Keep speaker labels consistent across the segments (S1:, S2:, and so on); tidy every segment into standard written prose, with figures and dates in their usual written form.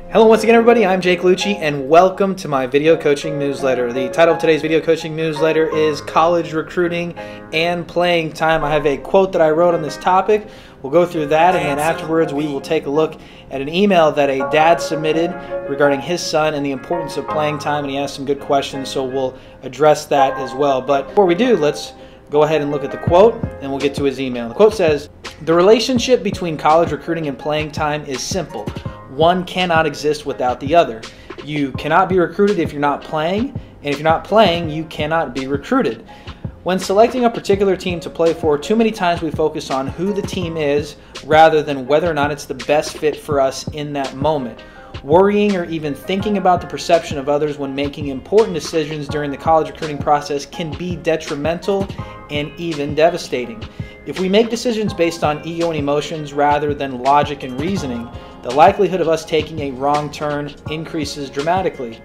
S1: Hello once again everybody, I'm Jake Luce and welcome to my video coaching newsletter. The title of today's video coaching newsletter is College Recruiting and Playing Time. I have a quote that I wrote on this topic. We'll go through that and then afterwards we will take a look at an email that a dad submitted regarding his son and the importance of playing time, and he asked some good questions, so we'll address that as well. But before we do, let's go ahead and look at the quote and we'll get to his email. The quote says, "The relationship between college recruiting and playing time is simple. One cannot exist without the other. You cannot be recruited if you're not playing, and if you're not playing, you cannot be recruited. When selecting a particular team to play for, too many times we focus on who the team is rather than whether or not it's the best fit for us in that moment. Worrying or even thinking about the perception of others when making important decisions during the college recruiting process can be detrimental and even devastating. If we make decisions based on ego and emotions rather than logic and reasoning, the likelihood of us taking a wrong turn increases dramatically.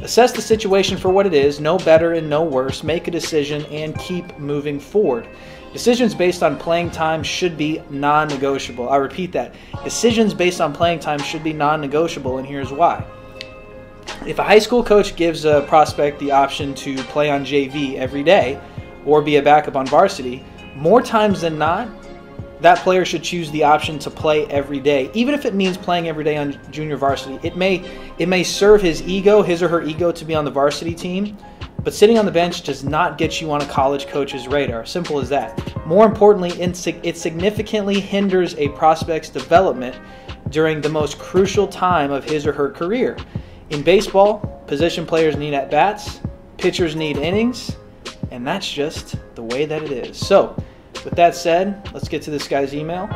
S1: Assess the situation for what it is, no better and no worse, make a decision, and keep moving forward. Decisions based on playing time should be non-negotiable." I repeat that. Decisions based on playing time should be non-negotiable, and here's why. If a high school coach gives a prospect the option to play on JV every day or be a backup on varsity, more times than not, that player should choose the option to play every day, even if it means playing every day on junior varsity. It may serve his or her ego to be on the varsity team, but sitting on the bench does not get you on a college coach's radar. Simple as that. More importantly, it significantly hinders a prospect's development during the most crucial time of his or her career. In baseball, position players need at-bats, pitchers need innings, and that's just the way that it is. So, with that said, let's get to this guy's email.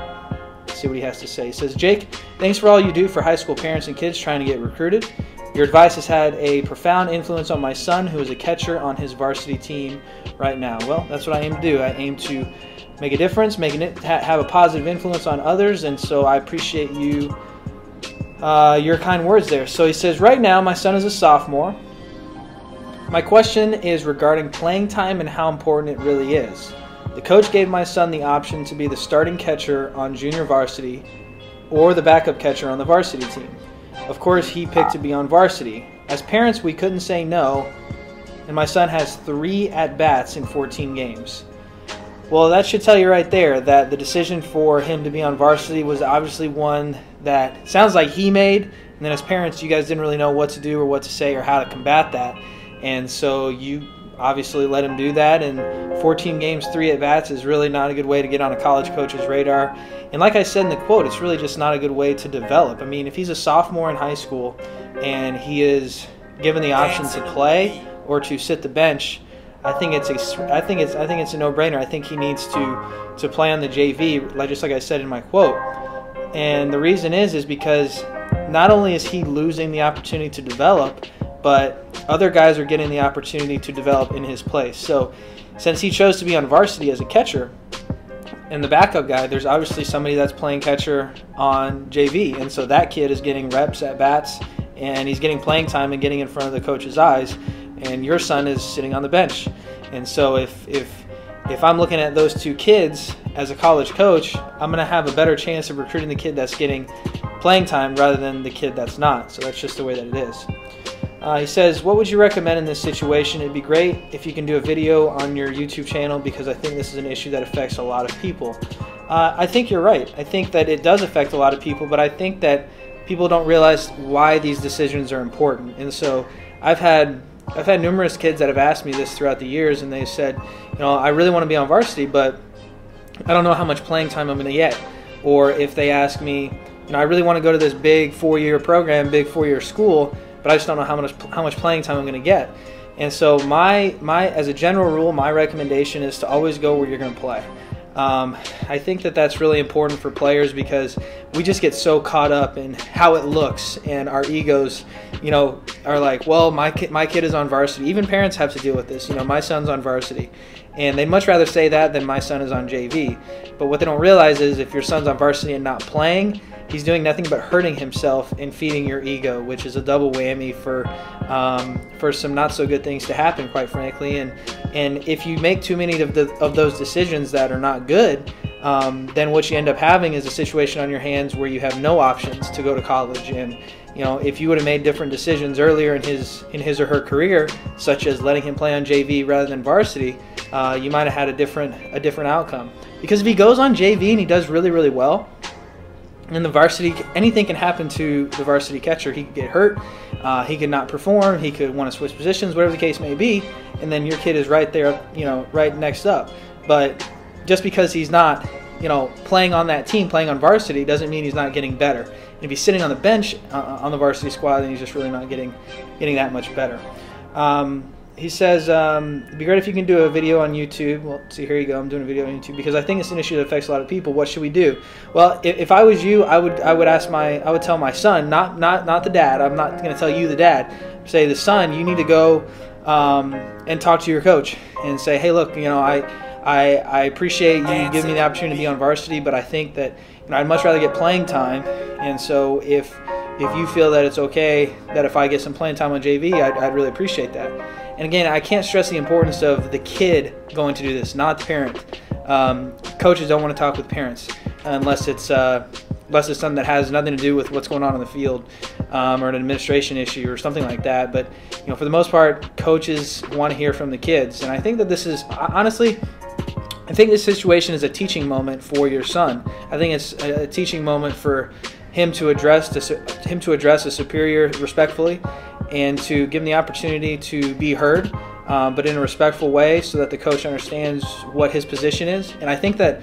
S1: Let's see what he has to say. He says, "Jake, thanks for all you do for high school parents and kids trying to get recruited. Your advice has had a profound influence on my son, who is a catcher on his varsity team right now." Well, that's what I aim to do. I aim to make a difference, have a positive influence on others, and so I appreciate your kind words there. So he says, "Right now, my son is a sophomore. My question is regarding playing time and how important it really is. The coach gave my son the option to be the starting catcher on junior varsity or the backup catcher on the varsity team. Of course, he picked to be on varsity. As parents, we couldn't say no, and my son has 3 at-bats in 14 games. Well, that should tell you right there that the decision for him to be on varsity was obviously one that sounds like he made, and then as parents, you guys didn't really know what to do or what to say or how to combat that, and so you obviously let him do that, and 14 games, 3 at-bats is really not a good way to get on a college coach's radar. And like I said in the quote, it's really just not a good way to develop. I mean, if he's a sophomore in high school and he is given the option to play or to sit the bench, I think it's a no-brainer. I think he needs to play on the JV, just like I said in my quote. And the reason is because not only is he losing the opportunity to develop, but other guys are getting the opportunity to develop in his place. So since he chose to be on varsity as a catcher and the backup guy, there's obviously somebody that's playing catcher on JV, and so that kid is getting reps at bats and he's getting playing time and getting in front of the coach's eyes, and your son is sitting on the bench. And so if I'm looking at those 2 kids as a college coach, I'm going to have a better chance of recruiting the kid that's getting playing time rather than the kid that's not. So that's just the way that it is. He says, "What would you recommend in this situation? It'd be great if you can do a video on your YouTube channel because I think this is an issue that affects a lot of people." I think you're right. I think that it does affect a lot of people, but I think that people don't realize why these decisions are important. And so I've had numerous kids that have asked me this throughout the years, and they said, I really want to be on varsity, but I don't know how much playing time I'm going to get. Or if they ask me, I really want to go to this big 4-year program, big 4-year school, but I just don't know how much playing time I'm going to get. And so as a general rule, my recommendation is to always go where you're going to play. I think that that's really important for players because we just get so caught up in how it looks, and our egos, are like, well, my kid is on varsity. Even parents have to deal with this. My son's on varsity, and they'd much rather say that than my son is on JV. But what they don't realize is if your son's on varsity and not playing, he's doing nothing but hurting himself and feeding your ego, which is a double whammy for some not so good things to happen, quite frankly. And if you make too many of those decisions that are not good, then what you end up having is a situation on your hands where you have no options to go to college. And if you would have made different decisions earlier in his or her career, such as letting him play on JV rather than varsity, you might have had a different outcome. Because if he goes on JV and he does really, really well, in the varsity, anything can happen to the varsity catcher. He could get hurt, he could not perform, he could want to switch positions, whatever the case may be, and then your kid is right there, right next up. But just because he's not, playing on that team, playing on varsity, doesn't mean he's not getting better. And if he's sitting on the bench on the varsity squad, then he's just really not getting that much better. He says, it'd be great if you can do a video on YouTube. Well, see, here you go. I'm doing a video on YouTube because I think it's an issue that affects a lot of people. What should we do? Well, if I was you, I would tell my son, not the dad. I'm not going to tell you, the dad. Say, the son, you need to go and talk to your coach and say, hey, look, I appreciate you giving me the opportunity to be on varsity, but I think that I'd much rather get playing time. And so if you feel that it's okay that if I get some playing time on JV, I'd really appreciate that. And again, I can't stress the importance of the kid going to do this, not the parent. Coaches don't want to talk with parents unless it's something that has nothing to do with what's going on the field, or an administration issue or something like that. But for the most part, coaches want to hear from the kids. And I think that this is, honestly, I think this situation is a teaching moment for your son. I think it's a teaching moment for him to address a superior respectfully, and to give him the opportunity to be heard, but in a respectful way, so that the coach understands what his position is. And I think that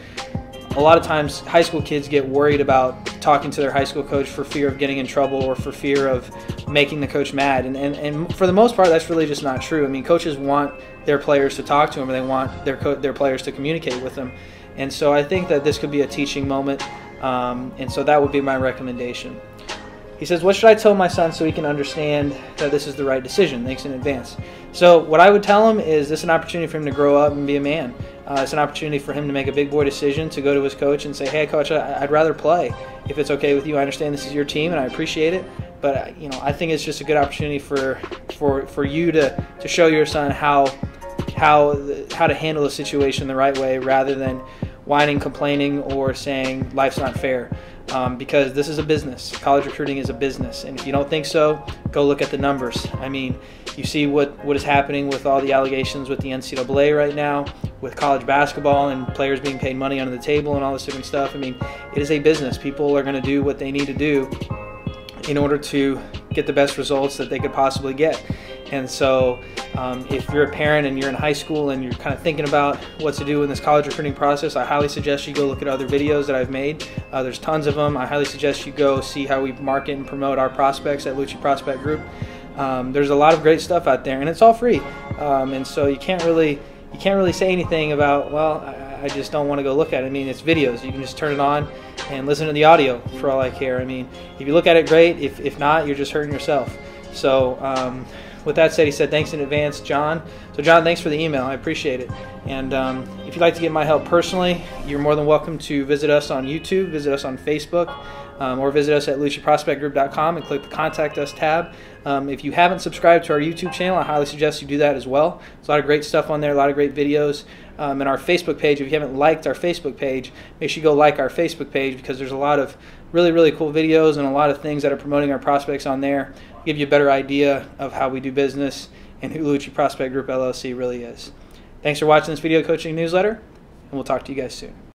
S1: a lot of times high school kids get worried about talking to their high school coach for fear of getting in trouble or for fear of making the coach mad. And for the most part, that's really just not true. I mean, coaches want their players to talk to them, and they want their players to communicate with them. And so I think that this could be a teaching moment, and so that would be my recommendation. He says, what should I tell my son so he can understand that this is the right decision? Thanks in advance. So what I would tell him is this is an opportunity for him to grow up and be a man. It's an opportunity for him to make a big boy decision, to go to his coach and say, hey, coach, I'd rather play. If it's okay with you, I understand this is your team and I appreciate it. But I think it's just a good opportunity for you to show your son how to handle the situation the right way, rather than whining, complaining, or saying life's not fair. Because this is a business. College recruiting is a business. And if you don't think so, go look at the numbers. I mean, you see what is happening with all the allegations with the NCAA right now, with college basketball and players being paid money under the table and all this different stuff. I mean, it is a business. People are going to do what they need to do in order to get the best results that they could possibly get. And so if you're a parent and you're in high school and you're kind of thinking about what to do in this college recruiting process, I highly suggest you go look at other videos that I've made. There's tons of them. I highly suggest you go see how we market and promote our prospects at Luce Prospect Group. There's a lot of great stuff out there, and it's all free. And so you can't really say anything about, well, I just don't want to go look at it. I mean, it's videos. You can just turn it on and listen to the audio for all I care. I mean, if you look at it, great. If not, you're just hurting yourself. So with that said, he said, thanks in advance, John. So John, thanks for the email. I appreciate it. And if you'd like to get my help personally, you're more than welcome to visit us on YouTube, visit us on Facebook, or visit us at luceprospectgroup.com and click the Contact Us tab. If you haven't subscribed to our YouTube channel, I highly suggest you do that as well. There's a lot of great stuff on there, a lot of great videos. And our Facebook page, if you haven't liked our Facebook page, make sure you go like our Facebook page, because there's a lot of really, really cool videos and a lot of things that are promoting our prospects on there, give you a better idea of how we do business and who Luce Prospect Group LLC really is. Thanks for watching this video coaching newsletter, and we'll talk to you guys soon.